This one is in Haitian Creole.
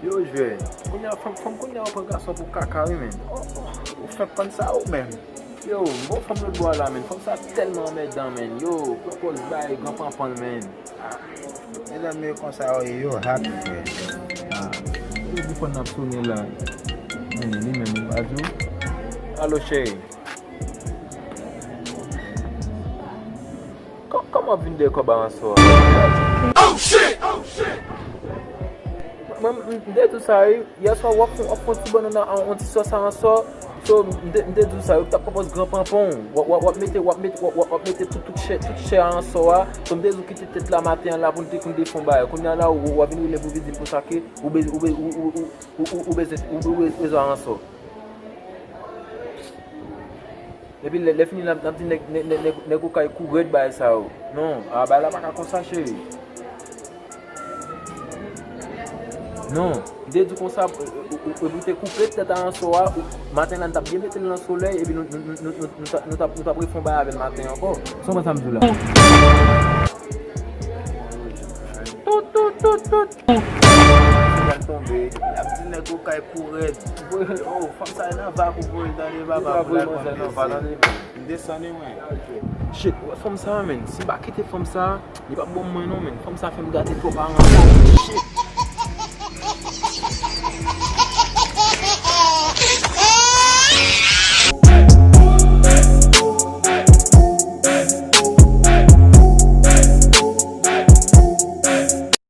Yo, jwe, fòm koun ya wè pou gason pou kaka wè men. Ou fè kon sa ou men. Yo, mwen fòm lò dwa la men, fòm sa telman mè dan men. Yo, propose bay, gran pampan men. E dan me kon sa yo happy fwe. Yo, di fòn ap soune la. Men, ni men mwen bajou. Alo, chéri. Koman vin de koba an so? Oh, shit! Oh, shit! Mde tout sa yi, yaswa wap fon ti bon an ti so sa an so. So mde tout sa yi, ta propose gran pampon. Wap mette tout chè an so a. So mde zou kite tet la matin la pou nte koun defon baye. Koun yan la ou wap vini ou le pou vizit pou sake, ou bezo an so. E pi le fini nan ti nek ou kay kou red baye sa ou. Non, a baye la pa ka konsa chéri. Non, dès du comme ça, vous te coupez tête en soir, matin on t'a bien mettre dans le soleil et puis nous t'a pris fond avec le matin encore. Ça va ça me dit là. Tout. Il tomber, la petite nèg au kay courir. Oh, femme ça n'a pas pour dans les baba pour la descendre moi. Shit, femme ça men, si pas quitter femme ça, il pas bon moi non men. Femme ça fait me gâter trop par an. Shit.